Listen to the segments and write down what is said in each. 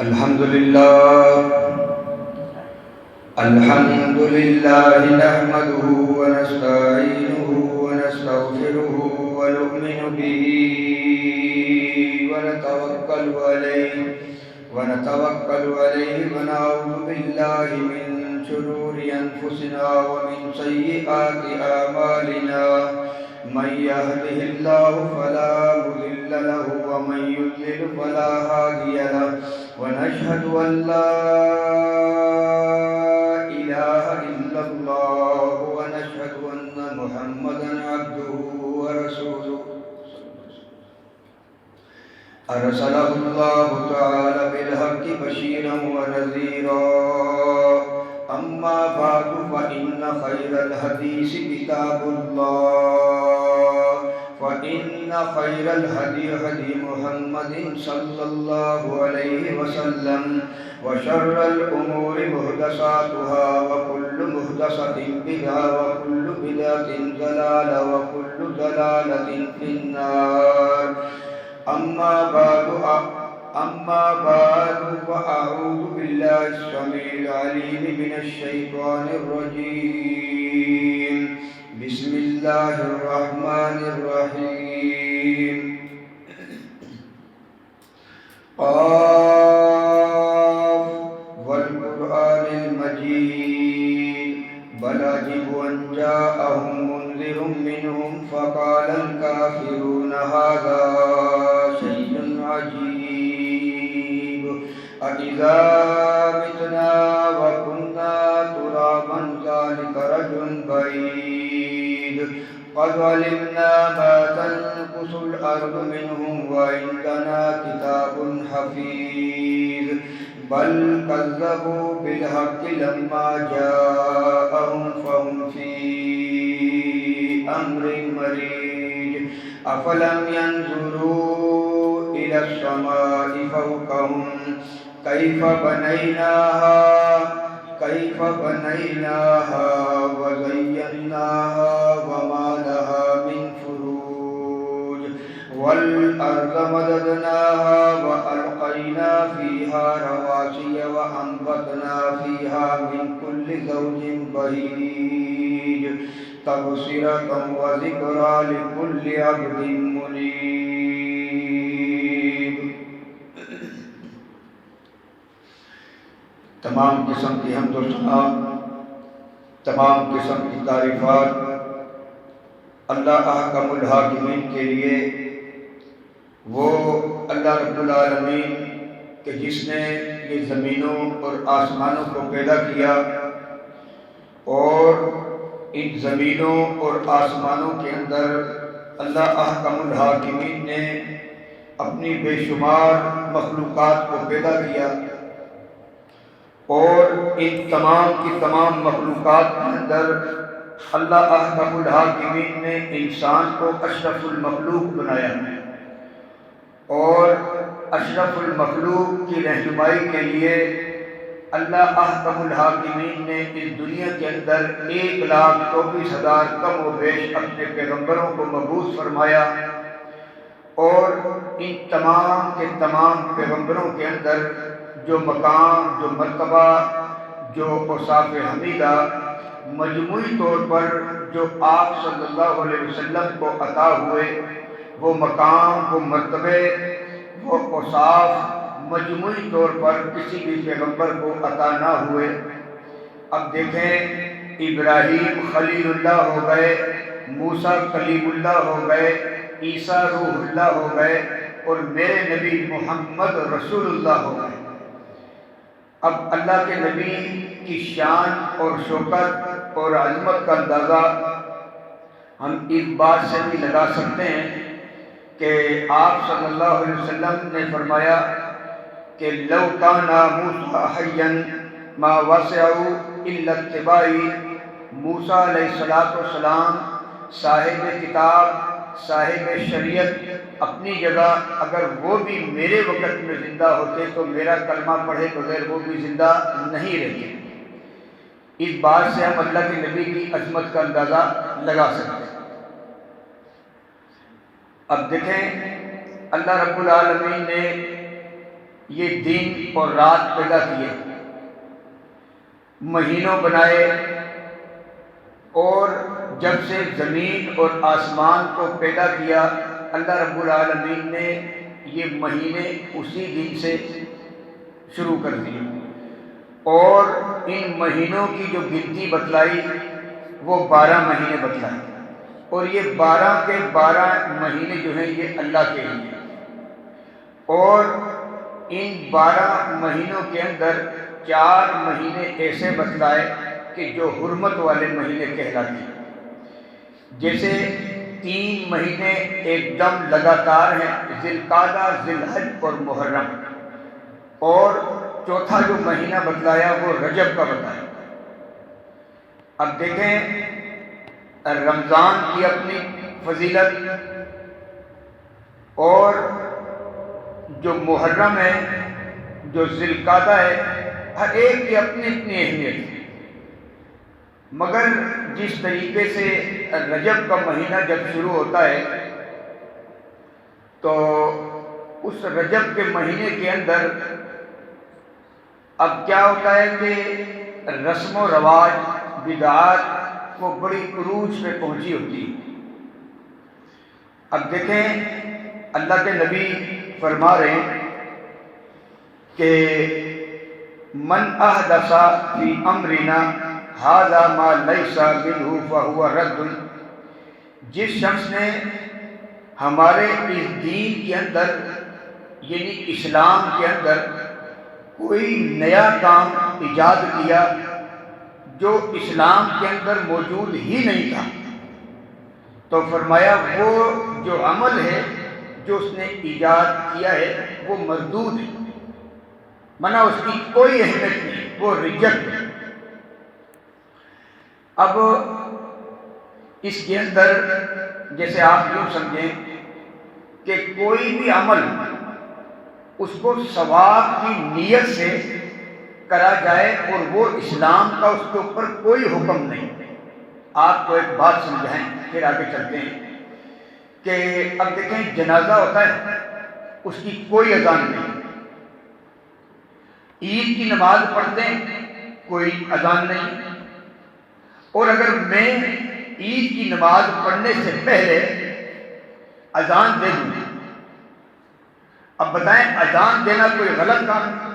الحمد لله نحمده ونستعينه ونستغفره ونؤمن به ونتوكل عليه ونعوذ بالله من شرور أنفسنا ومن سيئات أعمالنا من يهده الله فلا مضل له ومن يضلل فلا هادي له ونشهد أن لا إله إلا الله ونشهد أن محمدا عبده ورسوله أرسله الله تعالى بالحق بشيرا ونذيرا أما بعد فإن خير الحديث كتاب الله وإن خير الهدي هدي محمد صلى الله عليه وسلم وشر الأمور محدثاتها وكل محدثة بدعة وكل بدعة ضلالة وكل ضلالة في النار أما بعد فأعوذ بالله السميع العليم من الشيطان الرجيم بسم الله الرحمن الرحيم قاف والقرآن المجيد بل عجبوا أن جاءهم منذر منهم فقال الكافرون هذا شيء عجيب أإذا متنا وكنا ترابا ذلك رجل بعيد قد علمنا ما تنقص الأرض منهم وعندنا كتاب حفيظ بل كذبوا بالحق لما جاءهم فهم في أمر مريج أفلم ينظروا إلى السماء فوقهم كيف بنيناها وزيناها وما لها من فروج والأرض مددناها وألقينا فيها رواسي وأنبتنا فيها من كل زوج بهيج تبصرة وذكرى لكل عبد منيب. تمام قسم کی حمد و ثنا، تمام قسم کی تعریفات اللہ احکم الحاکمین کے لیے، وہ اللہ رب العالمین کہ جس نے یہ زمینوں اور آسمانوں کو پیدا کیا اور ان زمینوں اور آسمانوں کے اندر اللہ احکم الحاکمین نے اپنی بے شمار مخلوقات کو پیدا کیا اور ان تمام کی تمام مخلوقات کے اندر اللہ احکم الحاکمین نے انسان کو اشرف المخلوق بنایا اور اشرف المخلوق کی رہنمائی کے لیے اللہ احکم الحاکمین نے اس دنیا کے اندر 1,24,000 کم و بیش اپنے پیغمبروں کو مبعوث فرمایا اور ان تمام کے تمام پیغمبروں کے اندر جو مقام، جو مرتبہ، جو اوصاف حمیدہ مجموعی طور پر جو آپ صلی اللہ علیہ وسلم کو عطا ہوئے، وہ مقام، وہ مرتبے، وہ اوصاف مجموعی طور پر کسی بھی پیغمبر کو عطا نہ ہوئے. اب دیکھیں، ابراہیم خلیل اللہ ہو گئے، موسیٰ کلیم اللہ ہو گئے، عیسیٰ روح اللہ ہو گئے اور میرے نبی محمد رسول اللہ ہو گئے. اب اللہ کے نبی کی شان اور شوکت اور عظمت کا اندازہ ہم اس بات سے بھی لگا سکتے ہیں کہ آپ صلی اللہ علیہ وسلم نے فرمایا کہ لو کان موسیٰ حیا ما وسعہ الا اتباعی. موسیٰ علیہ السلام صاحب کتاب، صاحب شریعت، اپنی جگہ اگر وہ بھی میرے وقت میں زندہ ہوتے تو میرا کلمہ پڑھے بغیر وہ بھی زندہ نہیں رہتے. اس بات سے ہم اللہ کے نبی کی عظمت کا اندازہ لگا سکتے ہیں. اب دیکھیں اللہ رب العالمین نے یہ دن اور رات پیدا کیے، مہینوں بنائے، اور جب سے زمین اور آسمان کو پیدا کیا اللہ رب العالمین نے یہ مہینے اسی دن سے شروع کر دیے، اور ان مہینوں کی جو گنتی بتلائی وہ 12 مہینے بتلائی، اور یہ 12 کے 12 مہینے جو ہیں یہ اللہ کے لیے، اور ان 12 مہینوں کے اندر 4 مہینے ایسے بتلائے کہ جو حرمت والے مہینے کہلاتے ہیں، جیسے 3 مہینے ایک دم لگاتار ہیں، ذی القعدہ، ذی الحج اور محرم، اور چوتھا جو مہینہ بتلایا وہ رجب کا بتایا۔ اب دیکھیں رمضان کی اپنی فضیلت، اور جو محرم ہے، جو ذی القعدہ ہے، ہر ایک کی اپنی اپنی اہمیت ہے، مگر جس طریقے سے رجب کا مہینہ جب شروع ہوتا ہے تو اس رجب کے مہینے کے اندر اب کیا ہوتا ہے کہ رسم و رواج، بدعات وہ بڑی عروج پہ پہنچی ہوتی ہے۔ اب دیکھیں اللہ کے نبی فرما رہے ہیں کہ من احدث فی امرنا ھذا ما لیس منہ فہو رد، جس شخص نے ہمارے اس دین کے اندر یعنی اسلام کے اندر کوئی نیا کام ایجاد کیا جو اسلام کے اندر موجود ہی نہیں تھا، تو فرمایا وہ جو عمل ہے جو اس نے ایجاد کیا ہے وہ مردود ہے، منع اس کی کوئی اہمیت نہیں، وہ ریجیکٹ ہے۔ اب اس کے اندر جیسے آپ یوں سمجھیں کہ کوئی بھی عمل اس کو ثواب کی نیت سے کرا جائے اور وہ اسلام کا اس کے اوپر کوئی حکم نہیں۔ آپ کو ایک بات سمجھائیں پھر آگے چلتے ہیں کہ اب دیکھیں جنازہ ہوتا ہے، اس کی کوئی اذان نہیں، عید کی نماز پڑھتے ہیں کوئی اذان نہیں، اور اگر میں عید کی نماز پڑھنے سے پہلے اذان دے دوں، اب بتائیں اذان دینا کوئی غلط کام ہے؟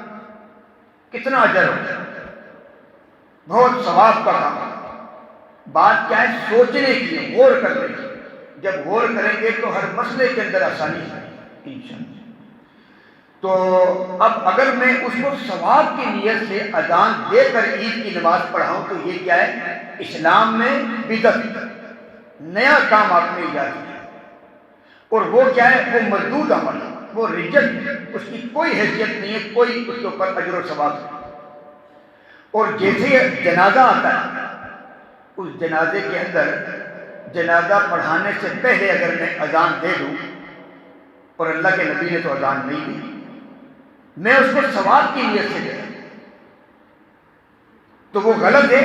کتنا اجر ہوتا ہے، بہت ثواب کا کام ہے۔ بات کیا ہے؟ سوچنے کی، غور کرنے کی، جب غور کریں گے تو ہر مسئلے کے اندر آسانی ہے انشاءاللہ۔ تو اب اگر میں اس کو ثواب کی نیت سے اذان دے کر عید کی نماز پڑھاؤں تو یہ کیا ہے؟ اسلام میں بدعت، نیا کام آپ نے ایجاد کیا، اور وہ کیا ہے؟ وہ مردود عمل، وہ ریجیکٹ، اس کی کوئی حیثیت نہیں ہے، کوئی اس کے اوپر اجر و ثواب نہیں۔ اور جیسے جنازہ آتا ہے، اس جنازے کے اندر جنازہ پڑھانے سے پہلے اگر میں اذان دے دوں، اور اللہ کے نبی نے تو اذان نہیں دی، میں اس کو ثواب کی نیت سے دے دوں تو وہ غلط ہے،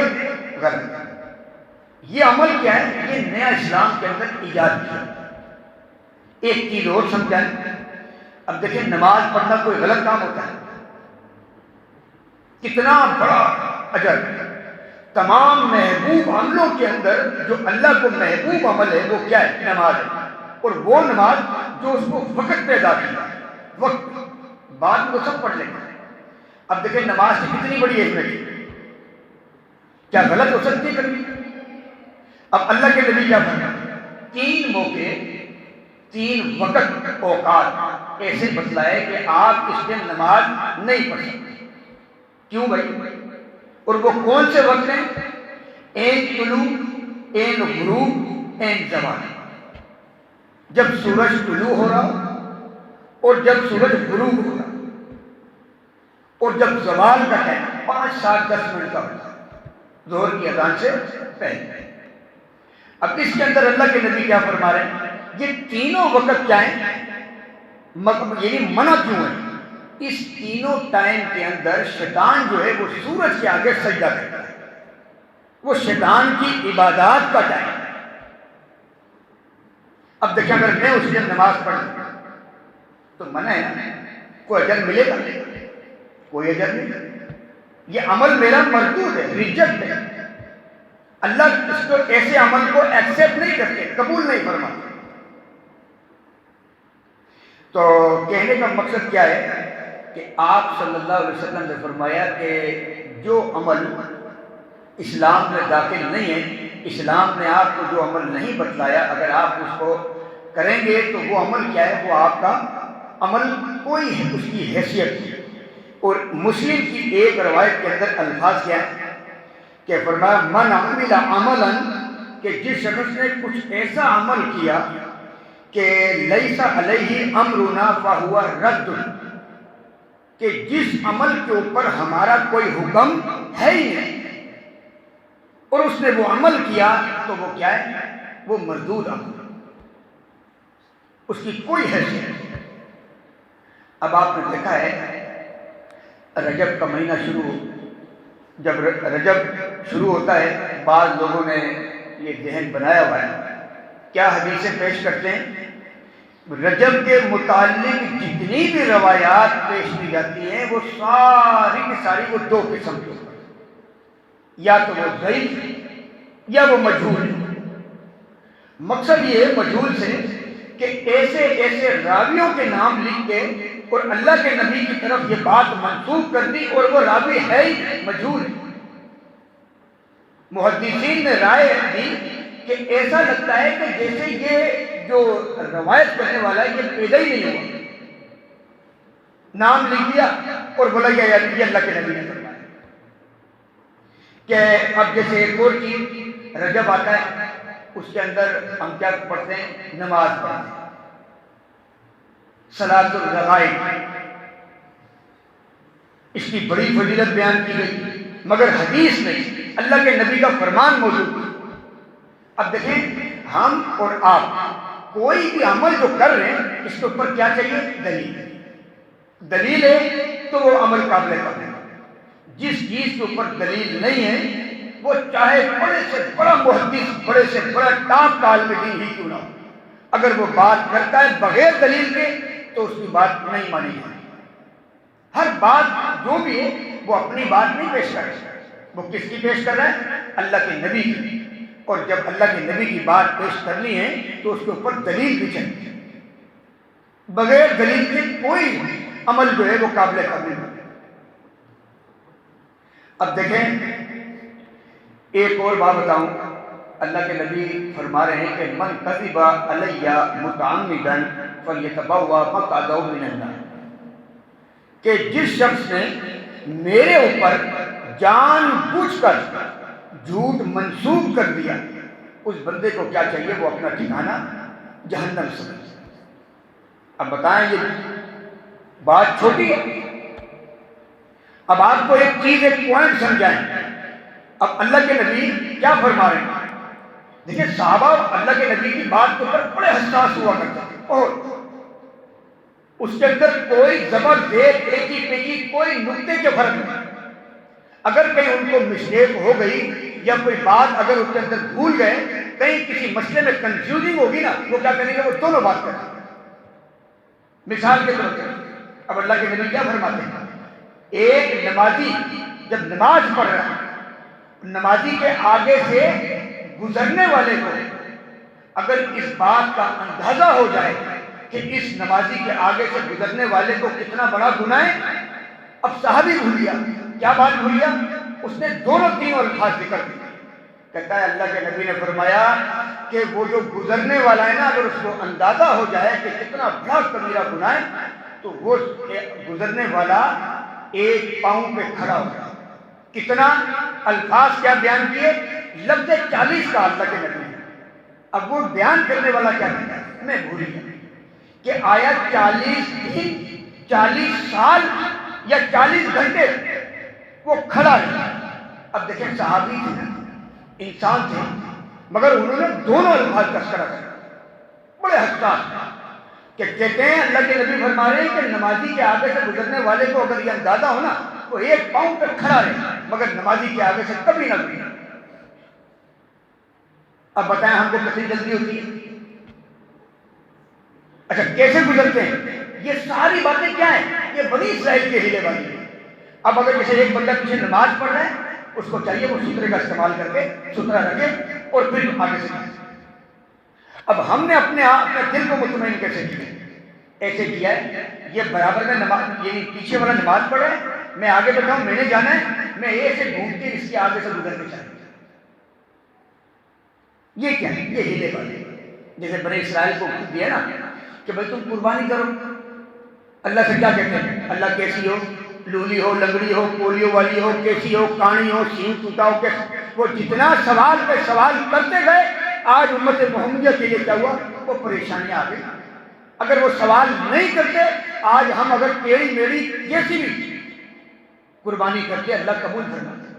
غلط ہے۔ یہ عمل کیا ہے؟ یہ نیا اسلام کے اندر ایجاد کیا۔ ایک چیز اور سمجھائیں، اب دیکھیں نماز پڑھنا کوئی غلط کام ہوتا ہے؟ کتنا بڑا اجر، تمام محبوب عملوں کے اندر جو اللہ کو محبوب عمل ہے وہ کیا ہے؟ نماز ہے، اور وہ نماز جو اس کو وقت پہ ادا کیا، وقت بعد کو سب پڑھ لیں گے۔ اب دیکھیں نماز کی کتنی بڑی اہمیت ہے، کیا غلط ہو سکتی ہے کبھی؟ اب اللہ کے نبی کیا فرماتے؟ 3 موقع، 3 وقت، اوقات ایسے بتلائے کہ آپ اس دن نماز نہیں پڑھ سکتے۔ کیوں بھائی؟ اور وہ کون سے وقت ہیں؟ عین طلوع، عین غروب، عین زوال، جب سورج طلوع ہو رہا اور جب سورج غروب ہو رہا، اور جب زوال کا ٹائم 5 7 10 منٹ کا ہوتا ہے ظہر کی اذان سے پہلے۔ اب اس کے اندر اللہ کے نبی کیا فرما رہے ہیں؟ یہ تینوں وقت کیا ہیں؟ یعنی منع کیوں ہے؟ اس تینوں ٹائم کے اندر شیطان جو ہے وہ سورج کے آگے سجدہ کرتا ہے، وہ شیطان کی عبادات کا ٹائم ہے۔ اب دیکھیں اگر میں اس دن نماز پڑھوں تو منع ہے نا، کوئی اجر ملے گا؟ کوئی اجر نہیں. یہ عمل میرا مردود ہے، ریجیکٹ ہے. اللہ اس کو ایسے عمل کو ایکسیپٹ نہیں کرتے، قبول نہیں فرماتے. تو کہنے کا مقصد کیا ہے کہ آپ صلی اللہ علیہ وسلم نے فرمایا کہ جو عمل اسلام میں داخل نہیں ہے، اسلام نے آپ کو جو عمل نہیں بتلایا، اگر آپ اس کو کریں گے تو وہ عمل کیا ہے؟ وہ آپ کا عمل کوئی ہے، اس کی حیثیت نہیں. اور مسلم کی ایک روایت کے اندر الفاظ کیا ہے کہ فرمایا من عمل عملا، کہ جس شخص نے کچھ ایسا عمل کیا کہ لیس علیہ امرنا فہو رد، کہ جس عمل کے اوپر ہمارا کوئی حکم ہے ہی نہیں، اور اس نے وہ عمل کیا تو وہ کیا ہے؟ وہ مردود عمل، اس کی کوئی حیثیت نہیں. اب آپ نے دیکھا ہے رجب کا مہینہ جب رجب شروع ہوتا ہے، بعض لوگوں نے یہ ذہن بنایا ہوا ہے، کیا حدیثیں پیش کرتے ہیں؟ رجب کے متعلق جتنی بھی روایات پیش کی جاتی ہیں وہ ساری کی ساری وہ دو قسم کی ہوتی ہیں، یا تو وہ ضعیف یا وہ مجہول. مقصد یہ ہے مجہول سے کہ ایسے ایسے راویوں کے نام لکھ کے اور اللہ کے نبی کی طرف یہ بات منسوب کر دی اور وہ راوی ہے ہی مجہول. محدثین نے رائے دی کہ ایسا لگتا ہے کہ جیسے یہ جو روایت کرنے والا ہے یہ پیدا ہی نہیں ہوا، نام لکھ دیا اور بولا یہ اللہ کے نبی نے فرمایا. کہ اب جیسے ایک اور چیز، رجب آتا ہے اس کے اندر ہم کیا پڑھتے ہیں؟ نماز پڑھتے ہیں، صلاۃ الرغائب. اس کی بڑی فضیلت بیان کی گئی مگر حدیث نہیں، اللہ کے نبی کا فرمان موجود. اب دیکھیں ہم اور آپ کوئی بھی عمل جو کر رہے ہیں اس کے اوپر کیا چاہیے؟ دلیل ہے تو وہ عمل قابل قبول ہے. جس چیز کے اوپر دلیل نہیں ہے وہ چاہے بڑے سے بڑا محدث، بڑے سے بڑا ٹاپ عالم دین ہی کیوں نہ ہو، اگر وہ بات کرتا ہے بغیر دلیل کے تو اس کی بات نہیں مانی جائے. ہر بات جو بھی ہے وہ اپنی بات نہیں پیش کر رہا، وہ کس کی پیش کر رہا ہے؟ اللہ کے نبی کی. اور جب اللہ کے نبی کی بات پیش کرنی ہے تو اس کے اوپر دلیل بھی چاہیے. بغیر دلیل کے کوئی عمل جو ہے وہ قابل قبول نہیں. اب دیکھیں ایک اور بات بتاؤں، اللہ کے نبی فرما رہے ہیں کہ من کذب علی متعمدا فلیتبوأ مقعدہ من النار، کہ جس شخص نے میرے اوپر جان بوجھ کر جھوٹ منسوب کر دیا، اس بندے کو کیا چاہیے؟ وہ اپنا ٹھکانہ جہنم سمجھے. اب بتائیں یہ بات چھوٹی ہے. اب آپ کو ایک چیز، ایک پوائنٹ سمجھائیں. اب اللہ کے نبی کیا فرما رہے ہیں؟ دیکھیں صحابہ اللہ کے نبی کی بات کے اوپر بڑے حساس ہوا کرتے ہیں اور اس کے اندر کوئی زبردست ایکی پیکی کوئی نقطے کے فرق نہیں. اگر کہیں ان کو مسٹیک ہو گئی یا کوئی بات اگر اس کے اندر بھول گئے، کہیں کسی مسئلے میں کنفیوزنگ ہوگی نا، وہ کیا کریں گے؟ وہ دونوں بات کریں گے. مثال کے طور پر اب اللہ کے نبی کیا فرماتے ہیں؟ ایک نمازی جب نماز پڑھ رہا ہے، نمازی کے آگے سے گزرنے والے کو اگر اس بات کا اندازہ ہو جائے کہ اس نمازی کے آگے سے گزرنے والے کو کتنا بڑا گناہ ہے، اب صحابی بھول گیا. کیا بات بھول گیا؟ اس نے دونوں تینوں الفاظ ذکر دیے. کہتا ہے اللہ کے نبی نے فرمایا کہ وہ جو گزرنے والا ہے نا، اگر اس کو اندازہ ہو جائے کہ کتنا بڑا کبیرہ گناہ ہے تو وہ گزرنے والا ایک پاؤں پہ کھڑا ہو جائے. کتنا الفاظ کیا بیان کیے؟ لفظ 40 کا اللہ کے نبی نے. اب وہ بیان کرنے والا کیا کہتا ہے؟ میں بھول گیا کہ آیا 40 دن 40 سال یا 40 گھنٹے وہ کھڑا رہا. اب دیکھیں صحابی تھے، انسان تھے، مگر انہوں نے دونوں الفاظ تذکرہ کیا، بڑے حساس کہ کہتے ہیں اللہ کے نبی فرما رہے ہیں کہ نمازی کے آگے سے گزرنے والے کو اگر یہ اندازہ ہو نا تو ایک پاؤں پہ کھڑا رہے مگر نمازی کے آگے سے کبھی نہ گزرے. اب بتائیں ہم کو کتنی جلدی ہوتی ہے؟ اچھا کیسے گزرتے ہیں؟ یہ ساری باتیں کیا ہیں؟ یہ بنی اسرائیل کے ہیلے بازی ہیں۔ اب اگر جیسے ایک بندہ پیچھے نماز پڑھ رہا ہے، اس کو چاہیے وہ سترے کا استعمال کر کے سترا رکھے اور پھر آگے سے جائے۔ اب ہم نے اپنے دل کو مطمئن کیسے کیا؟ ایسے کیا ہے، یہ برابر میں نماز، یعنی پیچھے والا نماز پڑھ رہا ہے، میں آگے بیٹھا ہوں، میں نے جانا ہے، میں ایسے گھوم کے اس کے آگے سے گزر کے چاہیے۔ یہ کیا ہے؟ یہ ہیلے بازی۔ جیسے بنی اسرائیل کو حکم دیا نا کہ بھائی تم قربانی کرو، اللہ سے کیا کہتے ہیں؟ اللہ کیسی ہو، لولی ہو، لنگڑی ہو، پولیو والی ہو، کیسی ہو، کانی ہو، سینگ ٹوٹا ہو، کیسے؟ وہ جتنا سوال پہ سوال کرتے گئے، آج امت محمدیہ کے لیے کیا ہوا؟ وہ پریشانیاں آ گئی۔ اگر وہ سوال نہیں کرتے، آج ہم اگر ٹیڑھی میڑھی جیسی بھی قربانی کرتے اللہ قبول فرماتے۔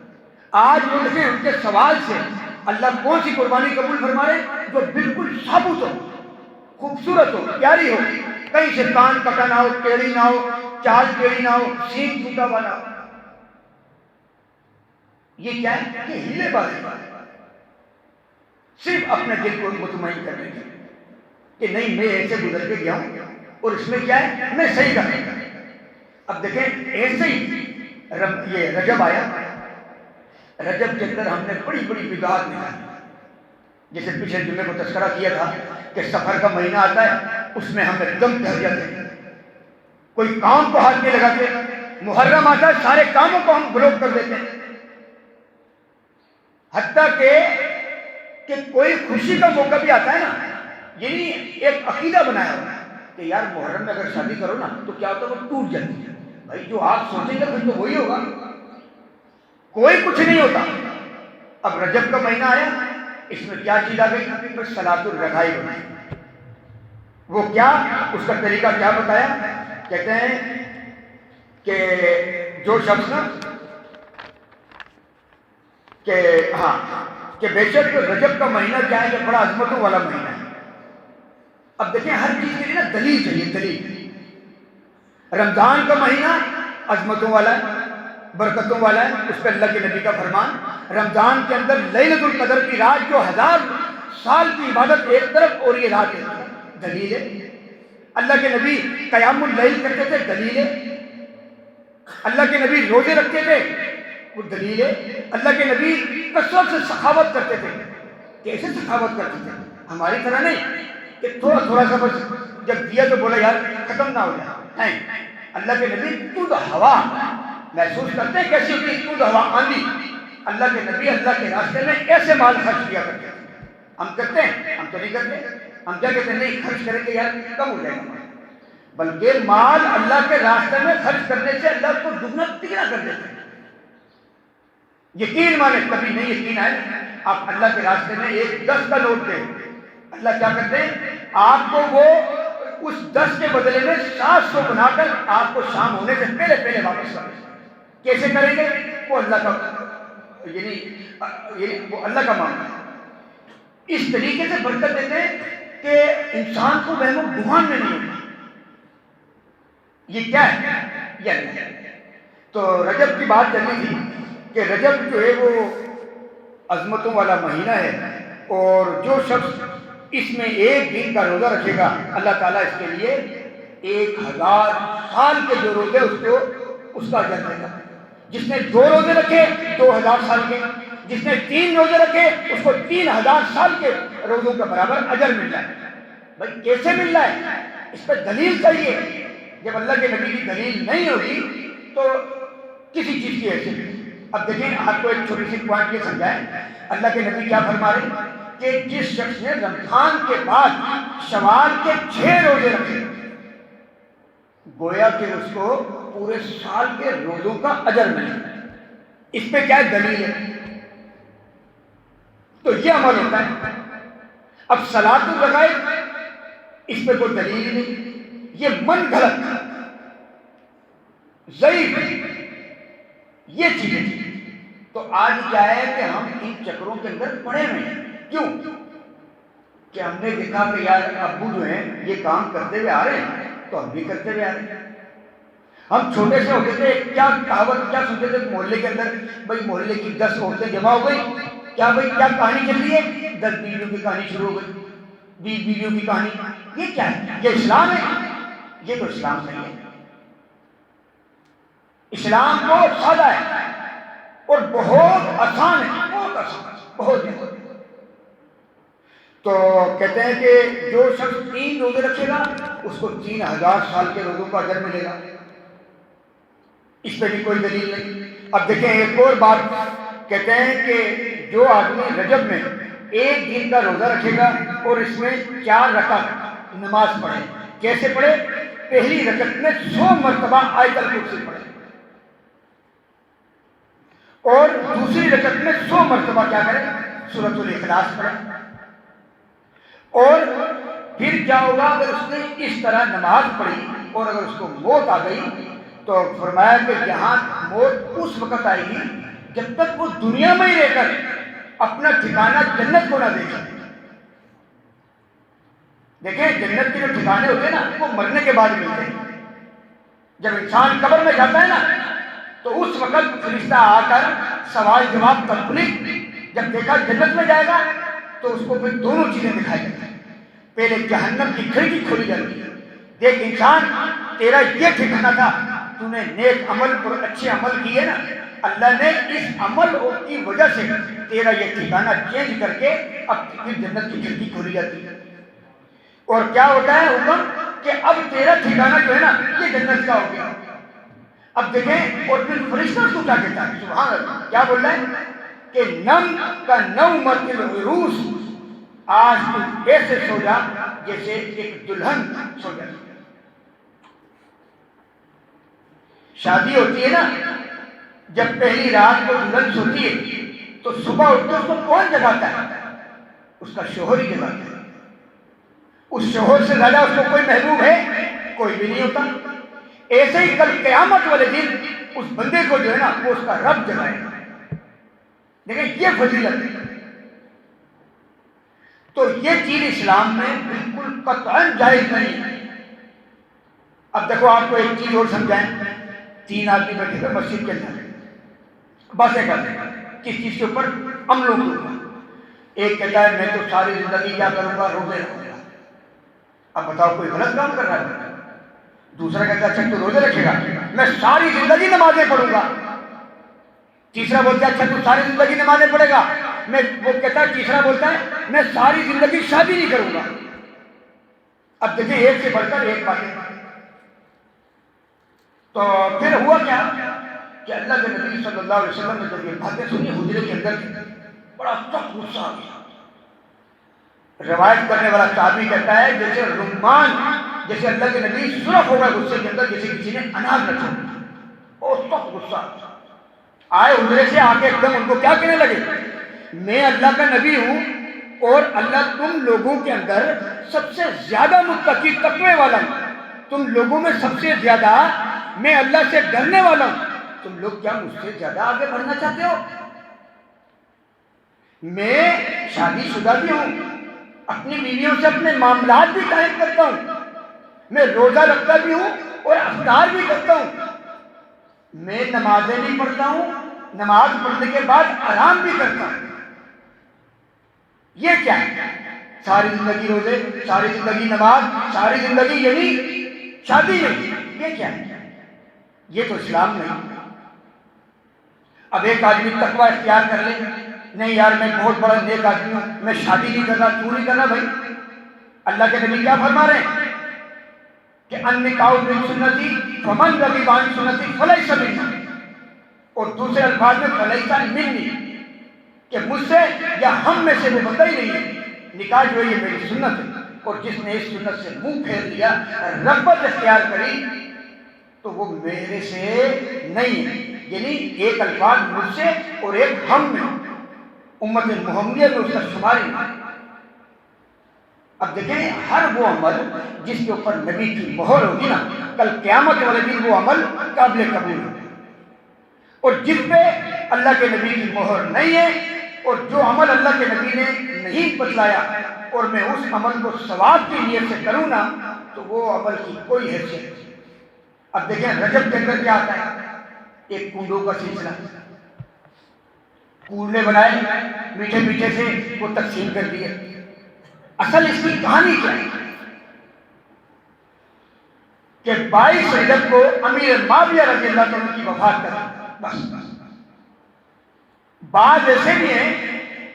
آج ان کے سوال سے اللہ کون سی قربانی قبول فرما رہے؟ جو بالکل ثابت ہو، خوبصورت ہو، پیاری ہو، کہیں سے کان کٹا نہ ہو، ٹیڑھی نہ ہو، چال ٹیڑھی نہ ہو، سینگ ٹوٹا ہوا نہ ہو۔ یہ کیا ہے؟ یہ ہیلے بازی، صرف اپنے دل کو مطمئن کرنے کی کہ نہیں میں ایسے گزر کے گیا ہوں اور اس میں کیا ہے؟ میں صحیح کروں گا۔ اب دیکھیں ایسے ہی یہ رجب آیا، رجب کے اندر ہم نے بڑی بڑی بگاڑ نکالی۔ جیسے پچھلے جمعے کو تذکرہ کیا تھا کہ سفر کا مہینہ آتا ہے، اس میں ہم ایک دم ڈر جاتے ہیں، کوئی کام کو ہاتھ نہیں لگاتے۔ محرم آتا ہے، سارے کاموں کو ہم بلاک کر دیتے ہیں، حتیٰ کہ کوئی خوشی کا موقع بھی آتا ہے نا، یعنی ایک عقیدہ بنایا ہوا ہے کہ یار محرم میں اگر شادی کرو نا تو کیا ہوتا ہے؟ وہ ٹوٹ جاتی ہے۔ بھائی جو آپ سوچیں گے پھر تو وہی ہوگا، کوئی کچھ نہیں ہوتا۔ اب رجب کا مہینہ آیا، اس میں کیا چیز آ گئی؟ بس صلاۃ الرغائب بنائی۔ وہ کیا؟ اس کا طریقہ کیا بتایا؟ کہتے ہیں کہ جو شخص نا کہ بے شک رجب کا مہینہ کیا ہے؟ یہ بڑا عظمتوں والا مہینہ ہے۔ اب دیکھیں ہر چیز کے لیے نا دلیل چاہیے، دلیل۔ رمضان کا مہینہ عظمتوں والا ہے، برکتوں والا ہے، اس پہ اللہ کے نبی کا فرمان، رمضان کے اندر لیلۃ القدر کی رات جو 1000 سال کی عبادت ایک طرف اور یہ رات ایک طرف، دلیل ہے۔ اللہ کے نبی قیام اللیل کرتے تھے، دلیل ہے۔ اللہ کے نبی روزے رکھتے تھے، وہ دلیل ہے۔ اللہ کے نبی کثرت سے سخاوت کرتے تھے۔ کیسے سخاوت کرتے تھے؟ ہماری طرح نہیں کہ تھوڑا تھوڑا سا بس جب دیا تو بولا یار ختم نہ ہو جائے، نہیں۔ اللہ کے نبی تود ہوا محسوس کرتے ہیں کیسی ہوتی ہے، تود ہوا آندھی۔ اللہ کے نبی اللہ کے راستے میں ایسے مال خرچ کیا کرتے ہیں۔ ہم کرتے ہیں؟ ہم تو نہیں کرتے۔ ہم کیا کہتے ہیں؟ نہیں خرچ کریں گے یار کم ہو جائے گا، بلکہ مال اللہ کے راستے میں خرچ کرنے سے اللہ کو دگنا تگنا کر دیتے ہیں۔ یقین مانے، کبھی نہیں یقین آئے، آپ اللہ کے راستے میں ایک 10 کا نوٹ دیں، اللہ کیا کرتے ہیں؟ آپ کو وہ اس 10 کے بدلے میں 700 بنا کر آپ کو شام ہونے سے پہلے پہلے واپس کریں۔ کیسے کریں گے؟ وہ اللہ کا یعنی وہ اللہ کا معاملہ ہے۔ اس طریقے سے برکت دیتے ہیں کہ انسان کو وہم و گمان میں نہیں ہوتا۔ یہ کیا ہے؟ یہ اللہ ہے۔ تو رجب کی بات کرنی تھی کہ رجب جو ہے وہ عظمتوں والا مہینہ ہے، اور جو شخص اس میں ایک دن کا روزہ رکھے گا اللہ تعالیٰ اس کے لیے 1000 سال کے جو روزے اس کا اجر دے گا۔ جس نے 2 روزے رکھے 2000 سال کے، جس نے 3 روزے رکھے اس کو 3000 سال کے روزوں کے برابر اجر مل رہا ہے۔ بھائی کیسے مل رہا ہے؟ اس پہ دلیل چاہیے۔ جب اللہ کے نبی کی دلیل نہیں ہوگی تو کسی چیز کی حیثیت نہیں۔ اب دیکھیں آپ کو ایک چھوٹی سی پوائنٹ یہ سمجھائیں، اللہ کے نبی کیا فرما رہے ہیں کہ جس شخص نے رمضان کے بعد شوال کے 6 روزے رکھے، گویا کہ اس کو پورے سال کے روزوں کا اجر ملے۔ اس پہ کیا دلیل ہے؟ تو یہ عمل ہوتا ہے۔ اب صلاۃ الرغائب اس پہ کوئی دلیل ہی نہیں، یہ من گھڑت ضعیف یہ چیزیں۔ تو آج کیا ہے کہ ہم ان چکروں کے اندر پڑے ہوئے ہیں۔ کیوں؟ کہ ہم نے دیکھا کہ یار ابو جو ہیں یہ کام کرتے ہوئے آ رہے ہیں تو ہم بھی کرتے ہوئے آ رہے ہیں۔ ہم چھوٹے سے ہوتے تھے، کیا کہاوت کیا سنتے تھے محلے کے اندر؟ بھائی محلے کی 10 عورتیں جمع ہو گئی، کیا بھائی کیا کہانی چل رہی ہے؟ 10 بیویوں کی کہانی شروع ہو گئی، 20 بیویوں کی کہانی، یہ کیا ہے؟ یہ اسلام ہے؟ یہ تو اسلام نہیں ہے۔ اسلام بہت سادہ ہے اور بہت آسان ہے، بہت آسان، بہت زیادہ۔ تو کہتے ہیں کہ جو شخص 3 روزے رکھے گا اس کو 3000 سال کے روزوں کا اجر ملے گا۔ اس پہ بھی کوئی دلیل نہیں۔ اب دیکھیں ایک اور بات، کہتے ہیں کہ جو آدمی رجب میں 1 دن کا روزہ رکھے گا اور اس میں 4 رکعت نماز پڑھے، کیسے پڑھے؟ پہلی رکعت میں 100 مرتبہ آیت الکرسی پڑھے اور دوسری رکعت میں 100 مرتبہ کیا کرے؟ سورۃ الاخلاص پڑھے۔ اور پھر کیا ہوگا اگر اس نے اس طرح نماز پڑھی اور اگر اس کو موت آ گئی تو فرمایا کہ یہاں موت اس وقت آئے گی جب تک وہ دنیا میں ہی رہ کر اپنا ٹھکانہ جنت کو نہ دیکھے۔ دیکھیں جنت کے جو ٹھکانے ہوتے ہیں نا وہ مرنے کے بعد ملتے ہیں۔ جب انسان قبر میں جاتا ہے نا تو اس وقت فرشتہ آ کر سوال جواب تفریق جب دیکھا جنت میں جائے گا تو اس کو پھر دونوں چیزیں دکھائی جاتی ہیں۔ پہلے جہنم کی کھڑکی کھولی جاتی ہے، دیکھ انسان تیرا یہ ٹھکانہ تھا، تو نے نیک عمل اور اچھے عمل کیے نا، اللہ نے اس عمل کی وجہ سے تیرا یہ ٹھکانہ چینج کر کے اب پھر جنت کی کھڑکی کھولی جاتی ہے۔ اور کیا ہوتا ہے حکم کہ اب تیرا ٹھکانہ جو ہے نا یہ جنت کا ہو گیا۔ اب دیکھیں اور پھر فرشتہ اس کو کیا کہتا ہے؟ سبحان اللہ، کیا بول رہا ہے کہ نم کا نومۃ العروس، آج تو ایسے سو جا جیسے ایک دلہن سو جاتی ہے۔ شادی ہوتی ہے نا، جب پہلی رات کو دلہن سوتی ہے تو صبح اٹھ کے اس کو کون جگاتا ہے؟ اس کا شوہر ہی جگاتا ہے۔ اس شوہر سے زیادہ اس کو کوئی محبوب ہے؟ کوئی بھی نہیں ہوتا۔ ایسے ہی کل قیامت والے دن اس بندے کو جو ہے نا وہ اس کا رب جگائے گا۔ دیکھیں یہ فضیلت ہے۔ تو یہ چیز اسلام میں بالکل قطعاً جائز نہیں ہے۔ اب دیکھو آپ کو ایک چیز اور سمجھائیں، 3 آدمی بیٹھے ہوئے مسجد کے اندر باتیں کرتے ہیں، کس چیز کے اوپر؟ عملوں کے اوپر۔ ایک کہتا ہے میں تو ساری زندگی کیا کروں گا؟ روزے رکھوں گا۔ اب بتاؤ کوئی غلط کام کر رہا ہے؟ دوسرا کہتا ہے اچھا تو روزے رکھے گا، میں ساری زندگی نمازیں پڑھوں گا۔ تیسرا بولتا ہے اچھا تو ساری زندگی نمازیں پڑھے گا، وہ کہتا ہے، تیسرا بولتا ہے میں ساری زندگی شادی نہیں کروں گا۔ اب دیکھیں ایک سے بڑھ کر ایک باتیں۔ تو پھر ہوا کیا کہ اللہ کے نبی صلی اللہ علیہ وسلم نے جب یہ باتیں سنی حجرے کے اندر بڑا سخت غصہ آ گیا۔ روایت کرنے والا صحابی کہتا ہے جیسے رمان، جیسے اللہ کے نبی سرخ ہو گئے غصے کے اندر، جیسے کسی نے انار نہ چھوڑا، اور سخت غصہ آئے حجرے سے آ کے ایک دم ان کو کیا کہنے لگے، میں اللہ کا نبی ہوں اور اللہ تم لوگوں کے اندر سب سے زیادہ متقی تقوی والا ہوں، تم لوگوں میں سب سے زیادہ میں اللہ سے ڈرنے والا ہوں، تم لوگ کیا مجھ سے زیادہ آگے بڑھنا چاہتے ہو؟ میں شادی شدہ بھی ہوں، اپنی بیویوں سے اپنے معاملات بھی قائم کرتا ہوں، میں روزہ رکھتا بھی ہوں اور افطار بھی کرتا ہوں، میں نمازیں بھی پڑھتا ہوں، نماز پڑھنے کے بعد آرام بھی کرتا ہوں۔ یہ کیا ہے؟ ساری زندگی روزے، ساری زندگی نماز، ساری زندگی یعنی شادی نہیں، یہ کیا ہے؟ یہ تو اسلام نہیں۔ اب ایک آدمی تقوی اختیار کر لے، نہیں یار میں بہت بڑا نیک آدمی ہوں، میں شادی نہیں کر رہا، کیوں نہیں کر رہا بھائی؟ اللہ کے نبی کیا فرما رہے ہیں کہ النکاح من سنتی فمن رغب عن سنتی فلیس منی، اور دوسرے الفاظ میں فلیس منی، کہ مجھ سے یا ہم میں سے وہ بندہ ہی نہیں ہے۔ نکاح جو ہے یہ میری سنت ہے، اور جس نے اس سنت سے منہ پھیر لیا، رغبت اختیار کری، تو وہ میرے سے نہیں ہے۔ یعنی ایک الفاظ مجھ سے اور ایک ہم میں، امت محمدیہ میں اس کا شمار ہی نہیں۔ اب دیکھیں ہر وہ عمل جس کے اوپر نبی کی مہر ہوگی نا، کل قیامت والے دن وہ عمل قابل قبول ہوگا، اور جس پہ اللہ کے نبی کی مہر نہیں ہے اور جو عمل اللہ کے نبی نے نہیں بتلایا اور میں اس عمل کو ثواب کی نیت سے کروں نا، تو وہ عمل کی کوئی حیثیت نہیں۔ اب دیکھیں رجب کے اندر کیا آتا ہے؟ ایک کنڈوں کا سلسلہ، کنڈے بنائے میٹھے میٹھے سے وہ تقسیم کر دیے۔ اصل اس کی کہانی کیا ہے؟ کہ 22 رجب کو امیر معاویہ رضی اللہ عنہ کی وفات کر بس۔ بعض ایسے بھی ہیں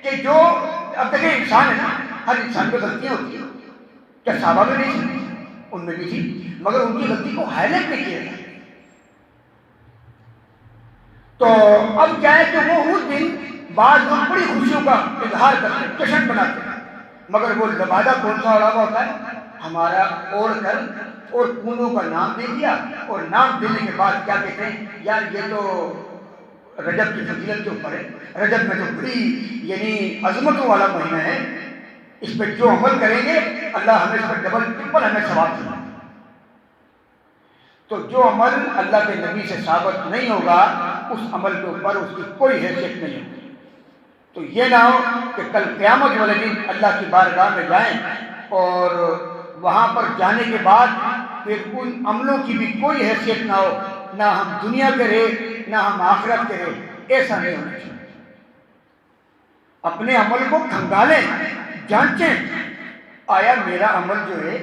کہ جو اب دیکھیں انسان ہے نا، ہر انسان کو غلطیاں ہوتی ہیں، کیا صحابہ میں نہیں تھی؟ ان میں بھی تھی، مگر ان کی غلطی کو ہائی لائٹ نہیں کیا تھا۔ تو اب کیا ہے کہ وہ اس دن بعض لوگ بڑی خوشیوں کا اظہار کرتے ہیں، جشن مناتے ہیں، مگر وہ لبادہ کون سا اڑا ہوا ہوتا ہے؟ ہمارا اوڑھ کر اور کنوں کا نام دے دیا، اور نام دینے کے بعد کیا کہتے ہیں؟ یار یہ تو رجب کی فضیلت کے اوپر ہے، رجب میں تو بڑی یعنی عظمتوں والا مہینہ ہے، اس پہ جو عمل کریں گے اللہ ہمیں اس پر ڈبل ٹرپل ہمیں ثواب دے گا۔ تو جو عمل اللہ کے نبی سے ثابت نہیں ہوگا اس عمل کے اوپر اس کی کوئی حیثیت نہیں ہوگی۔ تو یہ نہ ہو کہ کل قیامت والے دن اللہ کی بارگاہ میں جائیں اور وہاں پر جانے کے بعد پھر ان عملوں کی بھی کوئی حیثیت نہ ہو، نہ ہم دنیا کے رہے نہ ہم آخرت کے رہے۔ ایسا نہیں ہونا چاہیے۔ اپنے عمل کو کھنگالیں، جانچیں، آیا میرا عمل جو ہے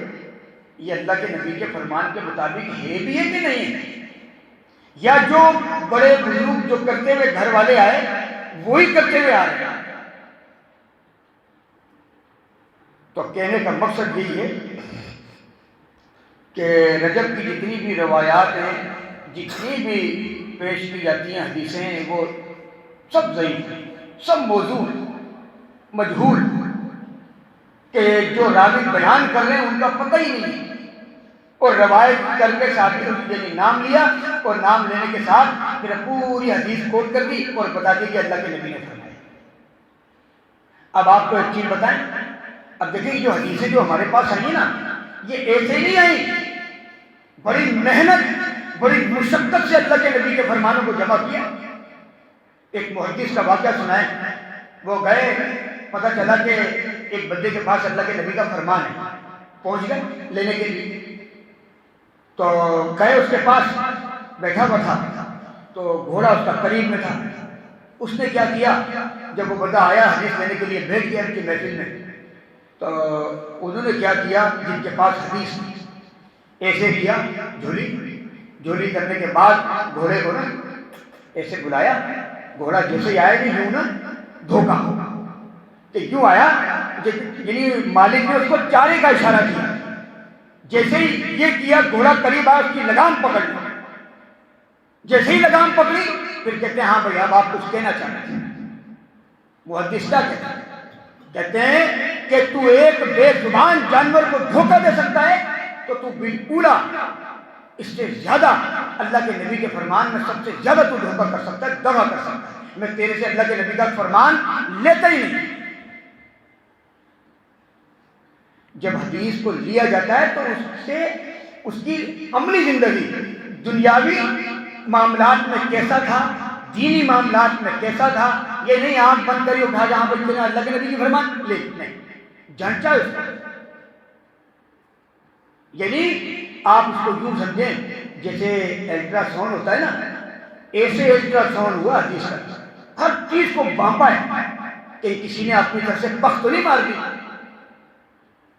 یہ اللہ کے نبی کے فرمان کے مطابق ہے بھی ہے کہ نہیں ہے، یا جو بڑے بزرگ جو کرتے ہوئے گھر والے آئے وہی کرتے ہوئے آ رہے ہیں۔ تو کہنے کا مقصد یہی ہے کہ رجب کی جتنی بھی روایات ہیں، جتنی بھی پیش کی جاتی ہیں حدیثیں ہیں، وہ سب ضعیف ہیں، سب موضوع ہیں، مجہول، کہ جو راوی بیان کر رہے ہیں ان کا پتہ ہی نہیں ہے، اور روایت کر کے ساتھ یعنی نام لیا اور نام لینے کے ساتھ پھر پوری حدیث کوٹ کر دی اور بتا دی کہ اللہ کے نبی نے فرمایا۔ اب آپ کو ایک چیز بتائیں، اب دیکھیں جو حدیثیں جو ہمارے پاس آئی ہیں نا، یہ ایسے نہیں آئی، بڑی محنت بڑی مشقت سے اللہ کے نبی کے فرمانوں کو جمع کیا۔ ایک محدث کا واقعہ سنائیں، وہ گئے، پتہ چلا کہ ایک بندے کے پاس اللہ کے نبی کا فرمان ہے، پہنچ گئے لینے کے لیے، تو گئے اس کے پاس، بیٹھا ہوا تھا، تو گھوڑا اس کا قریب میں تھا۔ اس نے کیا کیا، جب وہ بندہ آیا حدیث لینے کے لیے بیٹھ گیا ان کی محفل میں، تو انہوں نے کیا کیا، جن کے پاس حدیث ایسے کیا، جھولی کرنے کے بعد گھوڑے کو نا ایسے بلایا، گھوڑا جیسے ہی آئے گی یوں نا دھوکا ہوگا کہ یوں آیا، یعنی مالک نے اس کو چارے کا اشارہ کیا، جیسے ہی یہ کیا گھوڑا قریب آیا، اس کی لگام پکڑ لی، جیسے ہی لگام پکڑی پھر کہتے ہیں ہاں بھائی اب آپ کچھ کہنا چاہتے ہیں۔ محدث کیا کہتے ہیں کہ تو ایک بے زبان جانور کو دھوکہ دے سکتا ہے تو تو بالکل اس سے زیادہ اللہ کے نبی کے فرمان میں سب سے زیادہ تو دھوکہ کر سکتا ہے، دغا کر سکتا ہے۔ میں تیرے سے اللہ کے نبی کا فرمان لیتا ہی نہیں۔ جب حدیث کو لیا جاتا ہے تو اس سے اس کی عملی زندگی دنیاوی معاملات میں کیسا تھا، دینی معاملات میں کیسا تھا، یہ نہیں آنکھ بند کری اٹھا جہاں بچے اللہ کے نبی کی فرمان لے، نہیں، جانچا اس کو۔ یعنی آپ اس کو یوں سمجھیں جیسے الٹرا ساؤنڈ ہوتا ہے نا، ایسے الٹرا ساؤنڈ ہوا حدیث کا، ہر چیز کو بانپا ہے کہ کسی نے اپنی طرف سے پخ تو نہیں مار دی۔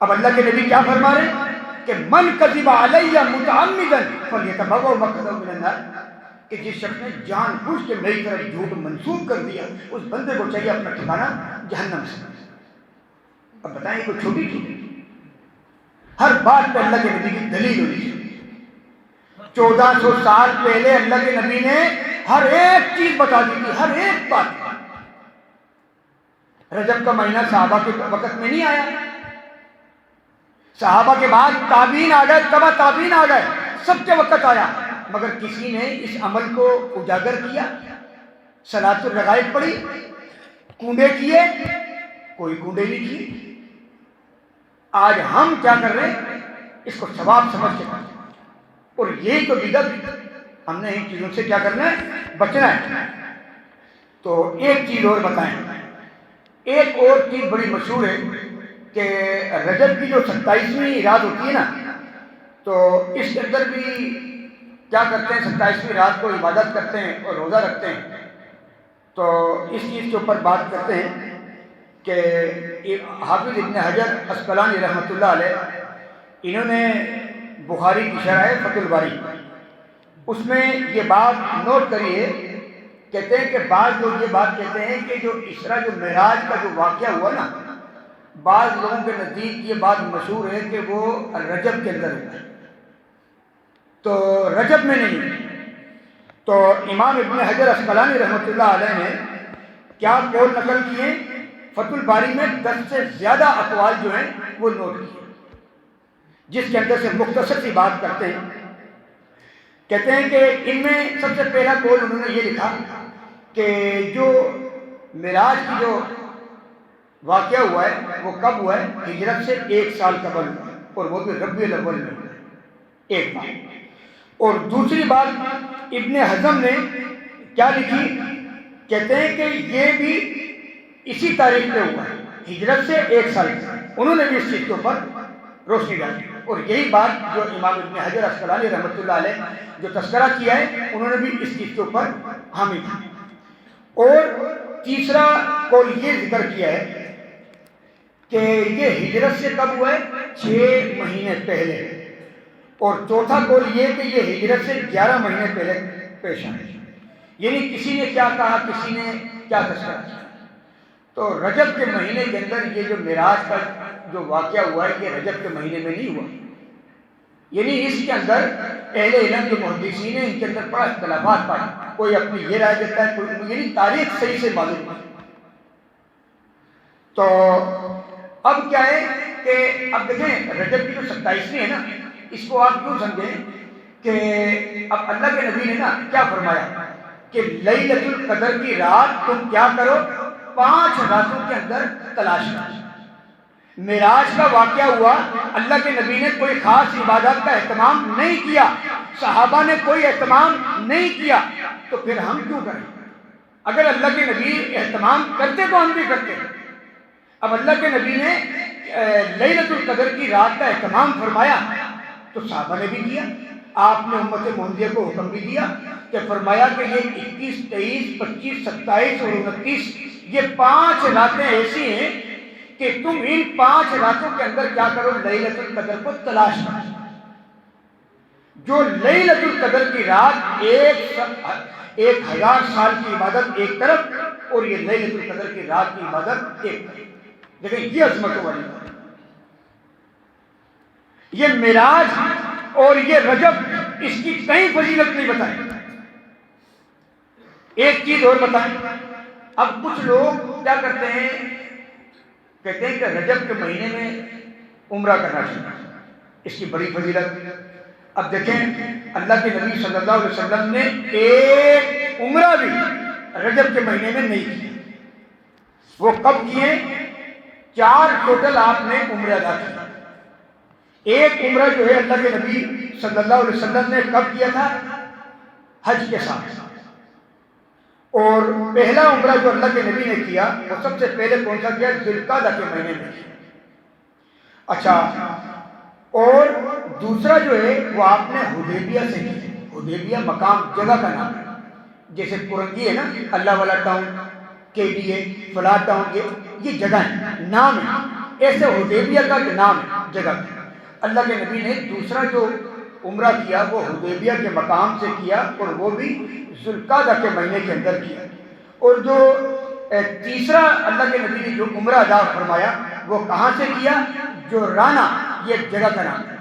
اب اللہ کے نبی کیا فرما رہے ہیں کہ من کذب علی متعمدا فلیتبوأ مقعدہ من النار، کہ جس شخص نے جان بوجھ کے میری طرف جھوٹ منسوب کر دیا اس بندے کو چاہیے اپنا ٹھکانہ جہنم سے۔ اب بتائیں کوئی چھوٹی چیز، ہر بات پہ اللہ کے نبی کی دلیل ہونی چاہیے۔ 1400 سال پہلے اللہ کے نبی نے ہر ایک چیز بتا دی تھی، ہر ایک بات۔ رجب کا مہینہ صحابہ کے وقت میں نہیں آیا، صحابہ کے بعد تابعین آ گئے، تبع تابعین آ گئے، سب کے وقت آیا، مگر کسی نے اس عمل کو اجاگر کیا؟ صلاۃ الرغائب پڑھی، کنڈے کیے؟ کوئی کنڈے نہیں کیے۔ آج ہم کیا کر رہے ہیں، اس کو ثواب سمجھ کے کرتے ہیں، اور یہی تو بدعت، ہم نے ان چیزوں سے کیا کرنا ہے، بچنا ہے۔ تو ایک چیز اور بتائیں، ایک اور چیز بڑی مشہور ہے کہ رجب کی جو 27ویں رات ہوتی ہے نا، تو اس کے اندر بھی کیا کرتے ہیں، 27ویں رات کو عبادت کرتے ہیں اور روزہ رکھتے ہیں۔ تو اس چیز کے اوپر بات کرتے ہیں کہ حافظ ابن حجر اسقلانی رحمۃ اللہ علیہ، انہوں نے بخاری کی شرح فتح الباری، اس میں یہ بات نوٹ کریے، کہتے ہیں کہ بعض لوگ یہ بات کہتے ہیں کہ جو اسرا جو معراج کا جو واقعہ ہوا نا، بعض لوگوں کے نزدیک یہ بات مشہور ہے کہ وہ رجب کے اندر ہوا ہے، تو رجب میں نہیں۔ تو امام ابن حجر عسقلانی رحمۃ اللہ علیہ نے کیا قول نقل کیے، فتح الباری میں 10 سے زیادہ اقوال جو ہیں وہ نوٹ کیے، جس کے اندر سے مختصر سی بات کرتے ہیں۔ کہتے ہیں کہ ان میں سب سے پہلا قول انہوں نے یہ لکھا کہ جو معراج کی جو واقعہ ہوا ہے وہ کب ہوا ہے، ہجرت سے 1 سال قبل ہوا ہے، اور وہ بھی ربیع الاول میں ہوا ہے، ایک بات۔ اور دوسری بات ابن حزم نے کیا لکھی، کہتے ہیں کہ یہ بھی اسی تاریخ پہ ہوا ہے، ہجرت سے 1 سال پہلے۔ انہوں نے بھی اس چیز کے اوپر روشنی ڈالی، اور یہی بات جو امام ابن حجر عسقلانی رحمۃ اللہ علیہ جو تذکرہ کیا ہے، انہوں نے بھی اس چیز کے اوپر حامی تھی۔ اور تیسرا قول یہ ذکر کیا ہے کہ یہ ہجرت سے کب ہوا ہے، 6 مہینے پہلے، اور چوتھا قول یہ کہ یہ ہجرت سے 11 مہینے پہلے پیش آئے، یعنی کسی نے کیا کہا، کسی نے کیا تذکرہ کیا۔ تو رجب کے مہینے کے اندر یہ جو معراج کا جو واقعہ ہوا ہے، یہ رجب کے مہینے میں نہیں ہوا، یعنی اس کے اندر اہل علم جو محدثین ہیں ان کے اندر بڑا اختلافات پائے، کوئی اپنی یہ رائے دیتا ہے، کوئی، یعنی تاریخ صحیح سے معلوم نہیں۔ تو اب کیا ہے کہ اب دیکھیں رجب کی جو 27ویں ہے نا، اس کو آپ کیوں سمجھیں کہ اب اللہ کے نبی نے نا کیا فرمایا کہ لیلۃ القدر کی رات تم کیا کرو، 5 راتوں کے اندر تلاش کرو۔ معراج کا واقعہ ہوا، اللہ کے نبی نے کوئی خاص عبادت کا اہتمام نہیں کیا، صحابہ نے کوئی اہتمام نہیں کیا، تو پھر ہم کیوں کریں؟ اگر اللہ کے نبی اہتمام کرتے تو ہم بھی کرتے۔ اب اللہ کے نبی نے لیلۃ القدر کی رات کا اہتمام فرمایا تو صحابہ نے بھی کیا، آپ نے امت محمدیہ کو حکم بھی دیا کہ فرمایا کہ یہ 21، 23، 25، 27 اور 29 یہ 5 راتیں ایسی ہیں کہ تم ان 5 راتوں کے اندر کیا کرو، لیلۃ القدر کو تلاش کرو۔ جو لیلۃ القدر کی رات 1000 سال کی عبادت ایک طرف، اور یہ لیلۃ القدر کی رات کی عبادت ایک طرف۔ دیکھیں یہ عظمتوں والی بات، یہ معراج اور یہ رجب اس کی کہیں فضیلت نہیں بتائی۔ ایک چیز اور بتائیں، اب کچھ لوگ کیا کرتے ہیں، کہتے ہیں کہ رجب کے مہینے میں عمرہ کرنا چاہیے، اس کی بڑی فضیلت۔ اب دیکھیں اللہ کے نبی صلی اللہ علیہ وسلم نے ایک عمرہ بھی رجب کے مہینے میں نہیں کیا، وہ کب کیے؟ 4 ٹوٹل آپ نے عمرے ادا کیے۔ ایک عمرہ جو ہے اللہ کے نبی صلی اللہ علیہ وسلم نے کب کیا تھا؟ حج کے ساتھ۔ اور پہلا عمرہ جو اللہ کے نبی نے کیا وہ سب سے پہلے کون سا کیا؟ ذی القعدہ کے مہینے میں کیا۔ اچھا، اور دوسرا جو ہے وہ آپ نے حدیبیہ سے کیا۔ حدیبیہ مقام جگہ کا نام ہے، جیسے پرنگی ہے نا، اللہ والا ٹاؤن، KD ہے، فلاں ٹاؤن، یہ جگہ ہے، نام ہے، ایسے حدیبیہ کا نام ہے جگہ کا۔ اللہ کے نبی نے دوسرا جو عمرہ کیا وہ حدیبیہ کے مقام سے کیا، اور وہ بھی ذی القعدہ کے مہینے کے اندر کیا۔ اور جو تیسرا اللہ کے نبی نے جو عمرہ ادا فرمایا وہ کہاں سے کیا؟ جرانہ، یہ جگہ کا نام ہے۔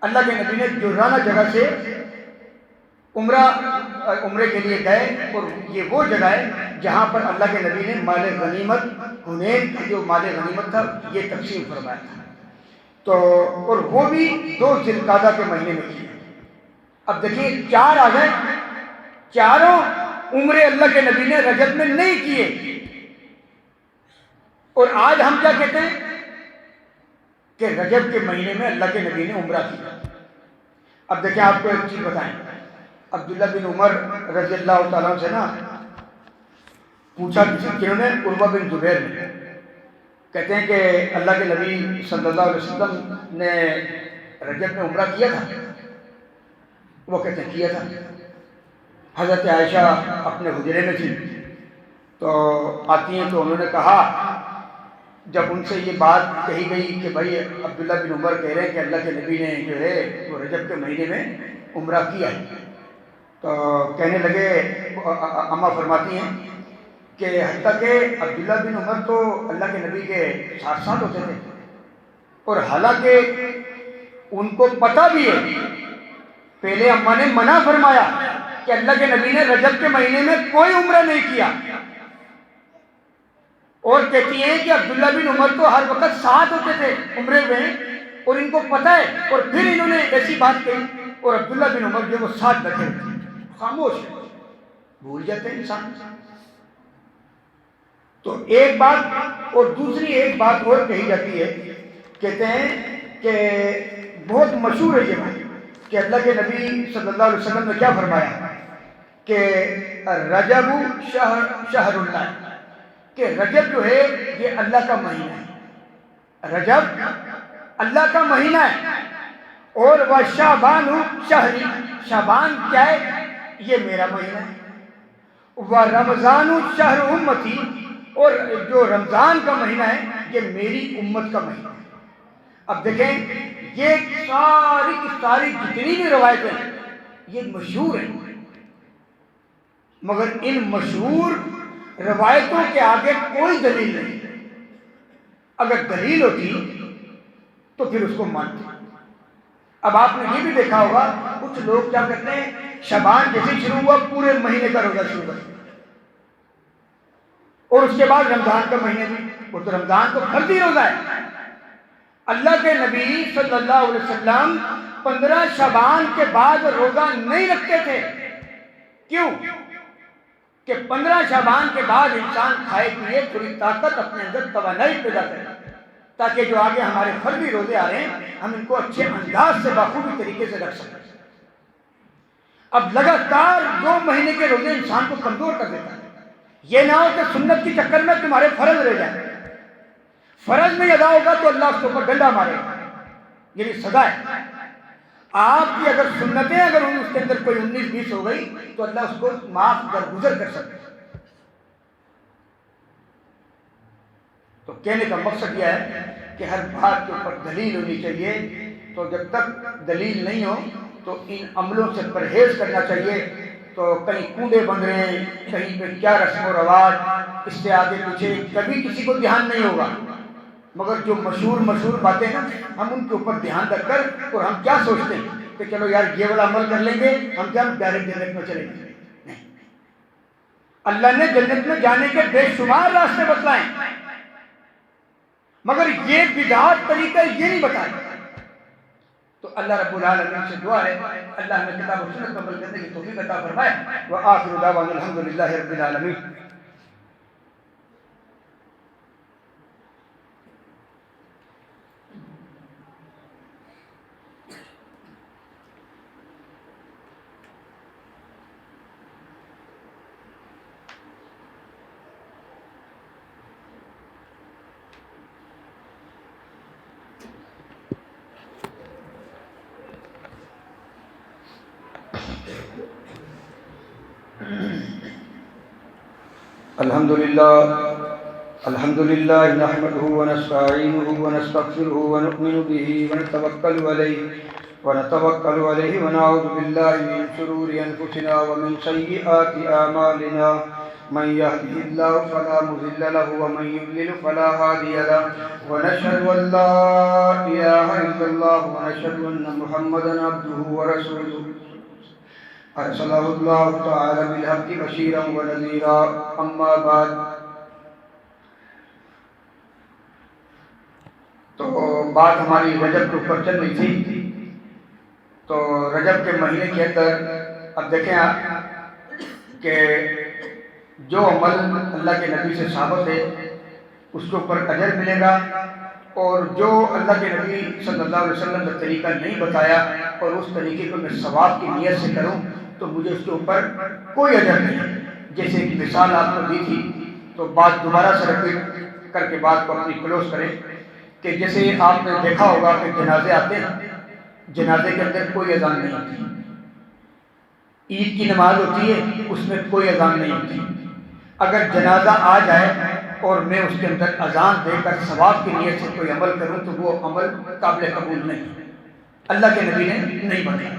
اللہ کے نبی نے جرانہ جگہ سے عمرے کے لیے گئے، اور یہ وہ جگہ ہے جہاں پر اللہ کے نبی نے مال غنیمت، حنین کا جو مال غنیمت تھا یہ تقسیم فرمایا تھا، تو اور وہ بھی 2 ذی القعدہ کے مہینے میں کیا۔ اب دیکھیے 4 آ گئے، چاروں عمرے اللہ کے نبی نے رجب میں نہیں کیے، اور آج ہم کیا کہتے ہیں کہ رجب کے مہینے میں اللہ کے نبی نے عمرہ کیا۔ اب دیکھیں آپ کو ایک چیز بتائیں، عبداللہ بن عمر رضی اللہ تعالیٰ عنہ سے نا پوچھا کنہوں نے؟ عروہ بن زبیر نے۔ کہتے ہیں کہ اللہ کے نبی صلی اللہ علیہ وسلم نے رجب میں عمرہ کیا تھا؟ وہ کہتے ہیں کیا تھا۔ حضرت عائشہ اپنے حجرے میں تھی، تو آتی ہیں تو انہوں نے کہا جب ان سے یہ بات کہی گئی کہ بھائی عبداللہ بن عمر کہہ رہے ہیں کہ اللہ کے نبی نے جو ہے وہ رجب کے مہینے میں عمرہ کیا ہے، تو کہنے لگے، اماں فرماتی ہیں کہ حتیٰ کہ عبداللہ بن عمر تو اللہ کے نبی کے ساتھ ساتھ ہوتے تھے، اور حالانکہ ان کو پتہ بھی ہے، پہلے اماں نے منع فرمایا کہ اللہ کے نبی نے رجب کے مہینے میں کوئی عمرہ نہیں کیا، اور کہتی ہیں کہ عبداللہ بن عمر تو ہر وقت ساتھ ہوتے تھے عمرے میں، اور ان کو پتہ ہے، اور پھر انہوں نے ایسی بات کہی، اور عبداللہ بن عمر جو وہ ساتھ بیٹھے خاموش ہیں، بھول جاتے ہیں انسان۔ تو ایک بات، اور دوسری ایک بات اور کہی جاتی ہے، کہتے ہیں کہ بہت مشہور ہے یہ بات کہ اللہ کے نبی صلی اللہ علیہ وسلم نے کیا فرمایا کہ رجب شہر اللہ، کہ رجب جو ہے یہ اللہ کا مہینہ ہے، رجب اللہ کا مہینہ ہے، اور وہ شعبان شہری، شعبان کیا ہے؟ یہ میرا مہینہ ہے، وہ رمضان شہر امتی، اور جو رمضان کا مہینہ ہے یہ میری امت کا مہینہ ہے۔ اب دیکھیں یہ ساری کی ساری جتنی بھی روایتیں ہیں یہ مشہور ہیں، مگر ان مشہور روایتوں کے آگے کوئی دلیل نہیں، اگر دلیل ہوتی تو پھر اس کو مانتے۔ اب آپ نے یہ بھی دیکھا ہوگا کچھ لوگ کیا کرتے ہیں، شعبان جیسے شروع ہوا پورے مہینے کا روزہ شروع کر، اور اس کے بعد رمضان کا مہینے بھی، وہ تو رمضان تو فرضی روزہ ہے۔ اللہ کے نبی صلی اللہ علیہ وسلم 15 شعبان کے بعد روزہ نہیں رکھتے تھے، کیوں؟ کہ 15 شعبان کے بعد انسان کھائے پیے، تھوڑی طاقت اپنے اندر توانائی پیدا کرے، تاکہ جو آگے ہمارے فرضی روزے آ رہے ہیں ہم ان کو اچھے انداز سے بخوبی طریقے سے رکھ سکیں۔ اب لگاتار 2 مہینے کے روزے انسان کو کمزور کر دیتا ہے، یہ نہ ہو کہ سنت کی چکر میں تمہارے فرض رہ جائیں، فرض نہیں ادا ہوگا تو اللہ اس کے اوپر ڈنڈا مارے گا، یہ بھی سزا ہے۔ آپ کی اگر سنتیں اگر اس کے اندر کوئی 19-20 ہو گئی تو اللہ اس کو معاف درگزر کر سکتے ہیں۔ تو کہنے کا مقصد یہ ہے کہ ہر بات کے اوپر دلیل ہونی چاہیے، تو جب تک دلیل نہیں ہو تو ان عملوں سے پرہیز کرنا چاہیے۔ تو کہیں کنڈے بن رہے ہیں، کہیں پہ کیا رسم و رواج، اس سے آگے پیچھے کبھی کسی کو دھیان نہیں ہوگا، مگر جو مشہور باتیں ہیں ہم ان کے اوپر دھیان رکھ کر، اور ہم کیا سوچتے ہیں کہ چلو یار یہ والا عمل کر لیں گے ہم کیا ڈائریکٹ جنت میں چلیں گے، نہیں، اللہ نے جنت میں جانے کے بے شمار راستے بتلائے، مگر یہ بدعات طریقہ یہ نہیں بتایا۔ تو اللہ رب العالمین سے دعا ہے اللہ ہمیں کتاب و سنت پر عمل کرنے کی توفیق عطا فرمائے۔ وآخر دعوانا الحمدللہ رب العالمین۔ الحمد للہ نحمده ونستعینه ونستغفره ونؤمن به ونتوکل علیہ ونعوذ باللہ من شرور انفسنا ومن سیئات اعمالنا، من يهده الله فلا مضل له ومن يضلل فلا هادي له، ونشهد ان لا اله الا الله ونشهد ان محمدا عبده ورسوله ارسلہ اللہ تعالی بالحق بشیرا ونذیرا، اما بعد۔ تو بات ہماری رجب کے اوپر چل رہی تھی، تو رجب کے مہینے کے اندر اب دیکھیں آپ کہ جو عمل اللہ کے نبی سے ثابت ہے اس کے اوپر اجر ملے گا، اور جو اللہ کے نبی صلی اللہ علیہ وسلم کا طریقہ نہیں بتایا اور اس طریقے کو میں ثواب کی نیت سے کروں تو مجھے اس کے اوپر کوئی اجر نہیں۔ جیسے ایک مثال آپ کو دی تھی، تو بات دوبارہ سے رپیٹ کر کے بات کو اپنی کلوز کریں کہ جیسے آپ نے دیکھا ہوگا کہ جنازے آتے ہیں، جنازے کے اندر کوئی اذان نہیں ہوتی، عید کی نماز ہوتی ہے اس میں کوئی اذان نہیں ہوتی، اگر جنازہ آ جائے اور میں اس کے اندر اذان دے کر ثواب کی نیت سے کوئی عمل کروں تو وہ عمل قابل قبول نہیں، اللہ کے نبی نے نہیں بتایا۔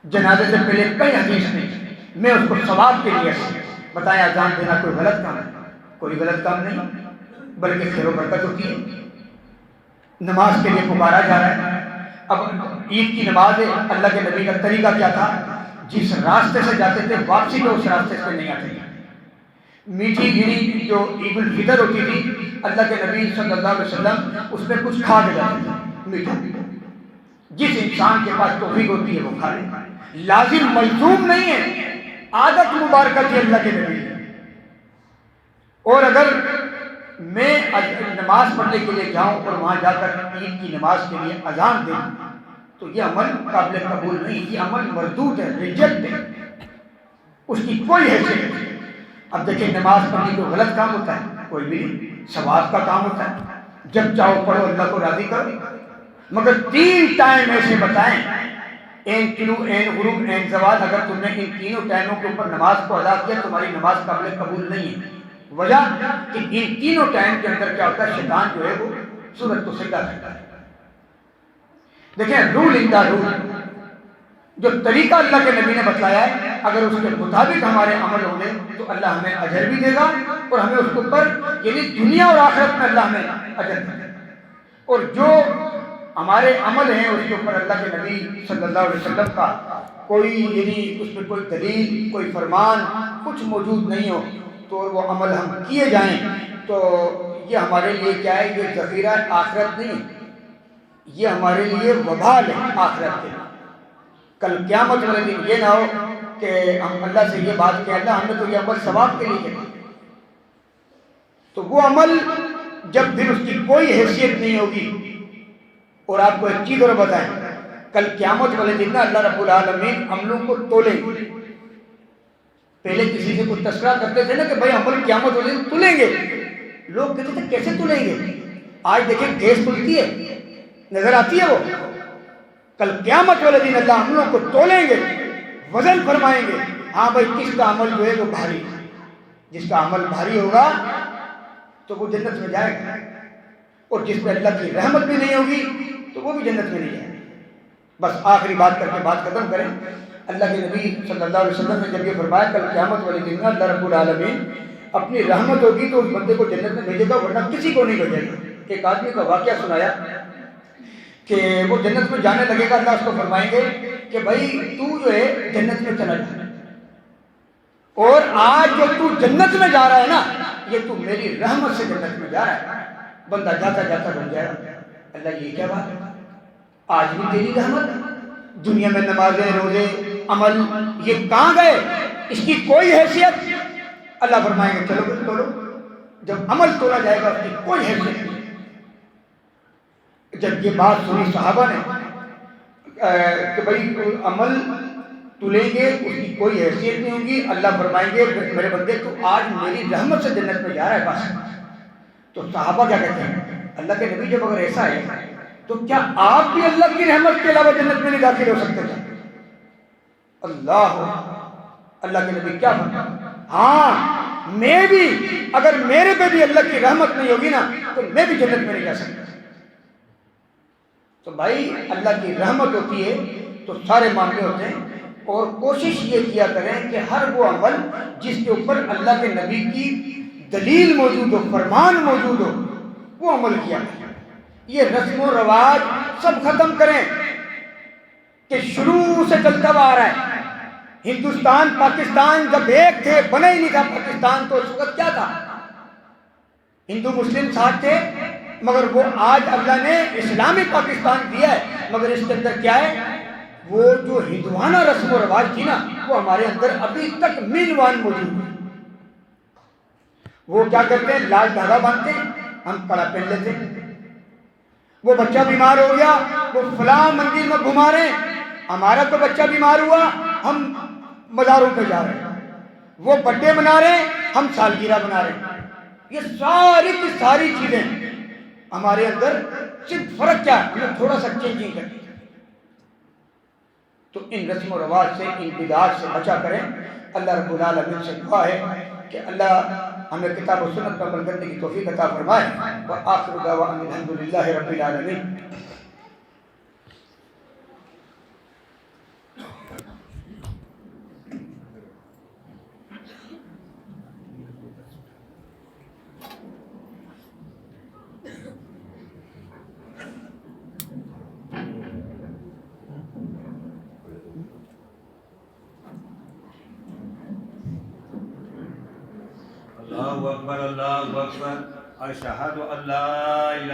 جنازے سے پہلے کئی حدیث نہیں، میں اس کو ثواب کے لیے بتایا اذان دینا کوئی غلط کام ہے، کوئی غلط کام نہیں، بلکہ خیر و برکت ہوتی ہے۔ نماز کے لیے پکارا جا رہا ہے، اب عید کی نماز ہے، اللہ کے نبی کا طریقہ کیا تھا؟ جس راستے سے جاتے تھے واپسی میں اس راستے سے نہیں آتے تھے۔ میٹھی گری جو عید الفطر ہوتی تھی، اللہ کے نبی صلی اللہ علیہ وسلم اس میں کچھ کھا کے جاتے تھے میٹھا۔ جس انسان کے پاس توفیق ہوتی ہے وہ کھا لے، لازم ملزوم نہیں ہے، عادت مبارکہ تھی اللہ کے نبی۔ اور اگر میں نماز پڑھنے کے لیے جاؤں اور وہاں جا کر عید کی نماز کے لیے اذان دیں تو یہ عمل قابل قبول نہیں، یہ عمل مردود ہے، ریجیکٹ ہے، اس کی کوئی حیثیت نہیں۔ اب دیکھیں نماز پڑھنے کو غلط کام ہوتا ہے؟ کوئی بھی نہیں، ثواب کا کام ہوتا ہے، جب چاہو پڑھو، اللہ کو راضی کرو۔ مگر 3 ٹائم ایسے بتائیں، این طلوع، این غروب، این زوال، اگر تم نے ان تینوں ٹائموں کے اوپر نماز کو ادا کیا تمہاری نماز قابل قبول نہیں ہے۔ وجہ کہ ان تینوں ٹائم کے اندر کیا ہوتا ہے؟ شیطان جو ہے وہ سورج کو سجدہ کرتا ہے۔ دیکھیں رول ان دا رول، جو طریقہ اللہ کے نبی نے بتلایا ہے اگر اس کے مطابق ہمارے عمل ہوں گے تو اللہ ہمیں اجر بھی دے گا اور ہمیں اس کے اوپر یعنی دنیا اور آخرت میں اللہ ہمیں اجر دے گا۔ اور جو ہمارے عمل ہیں اس کے اوپر اللہ کے نبی صلی اللہ علیہ وسلم کا کوئی یعنی اس میں کوئی دلیل، کوئی فرمان کچھ موجود نہیں ہو تو وہ عمل ہم کیے جائیں تو یہ ہمارے لیے کیا ہے؟ یہ ذخیرہ آخرت نہیں، یہ ہمارے لیے وبال ہے آخرت کے۔ کل قیامت والے دن یہ نہ ہو کہ ہم اللہ سے یہ بات کہ اللہ ہم نے تو یہ عمل ثواب کے لیے کیا، تو وہ عمل جب پھر اس کی کوئی حیثیت نہیں ہوگی۔ اور آپ کو ایک چیز اور بتائیں، کل قیامت والے دن اللہ رب العالمین عملوں کو تولیں گے۔ پہلے کسی سے کوئی تذکرہ کرتے تھے نا کہ بھائی عمل قیامت والے دن تولیں گے، لوگ کہتے تھے کیسے تولیں گے؟ آج دیکھیں گیس تلتی ہے، نظر آتی ہے وہ؟ کل قیامت والے دن اللہ عملوں کو تولیں گے، وزن فرمائیں گے، ہاں بھائی کس کا عمل جو ہے وہ بھاری، جس کا عمل بھاری ہوگا تو وہ جنت میں جائے گا، اور جس پہ اللہ کی رحمت بھی نہیں ہوگی تو وہ بھی جنت میں نہیں جائے گا۔ بس آخری بات کر کے بات ختم کریں، اللہ کے نبی صلی اللہ علیہ وسلم نے جب یہ فرمایا کل قیامت والے دن میں اللہ رب العالمین اپنی رحمت ہوگی تو اس بندے کو جنت میں بھیجے گا ورنہ کسی کو نہیں بھیجے گا۔ ایک آدمی کا واقعہ سنایا کہ وہ جنت میں جانے لگے گا، اللہ اس کو فرمائیں گے کہ بھائی تو جو ہے جنت میں چلا جا، اور آج جو تو جنت میں جا رہا ہے نا یہ تو میری رحمت سے جنت میں جا رہا ہے۔ بندہ جاتا جاتا بن جائے گا، اللہ یہ کیا بات ہے؟ آج بھی تیری رحمت، دنیا میں نمازیں، روزے، عمل یہ کہاں گئے؟ اس کی کوئی حیثیت؟ اللہ فرمائیں گے چلو تولو، جب عمل تولا جائے گا اس کی کوئی حیثیت نہیں۔ جب یہ بات سنی صحابہ نے کہ بھائی عمل تلیں گے اس کی کوئی حیثیت نہیں ہوگی، اللہ فرمائیں گے میرے بندے تو آج میری رحمت سے جنت میں جا رہا ہے بس۔ تو صحابہ کیا کہتے ہیں؟ اللہ کے نبی جب اگر ایسا ہے تو کیا آپ بھی اللہ کی رحمت کے علاوہ جنت میں نہیں داخل ہو سکتے تھے؟ اللہ کے نبی کیا فرماتے؟ ہاں میں بھی، اگر میرے پہ بھی اللہ کی رحمت نہیں ہوگی نا تو میں بھی جنت میں نہیں جا سکتا۔ تو بھائی اللہ کی رحمت ہوتی ہے تو سارے معاملے ہوتے ہیں، اور کوشش یہ کیا کریں کہ ہر وہ عمل جس کے اوپر اللہ کے نبی کی دلیل موجود ہو، فرمان موجود ہو، وہ عمل کیا کریں۔ یہ رسم و رواج سب ختم کریں کہ شروع سے چلتا ہوا آ رہا ہے۔ ہندوستان پاکستان جب ایک تھے، بنا ہی نہیں تھا پاکستان تو اس وقت کیا تھا؟ ہندو مسلم ساتھ تھے، مگر وہ آج اللہ نے اسلامی پاکستان دیا ہے، مگر اس کے اندر کیا ہے؟ وہ جو ہندوانہ رسم و رواج تھی نا وہ ہمارے اندر ابھی تک مینوان موجود ہے۔ وہ کیا کرتے ہیں؟ لال دھاگا باندھتے ہیں، ہم کڑا پہن لیتے ہیں۔ وہ بچہ بیمار ہو گیا، وہ فلاں مندر میں گھما رہے ہیں، ہمارا تو بچہ بیمار ہوا ہم مزاروں پہ جا رہے ہیں۔ وہ برتھڈے منا رہے ہیں، ہم سالگرہ بنا رہے ہیں۔ یہ ساری کی ساری چیزیں ہمارے اندر، صرف فرق کیا ہے؟ ہمیں تھوڑا سا چینجنگ کرنی ہے۔ تو ان رسم و رواج سے، ان بدعات سے بچا کریں۔ اللہ رب العالمین سے دعا ہے کہ اللہ ہمیں کتاب و سنت پر عمل کرنے کی توفیق عطا فرمائے. وآخر دعوانا الحمدللہ رب العالمین. اللہ اکبر، اللہ اکبر، اشہد ان لا الہ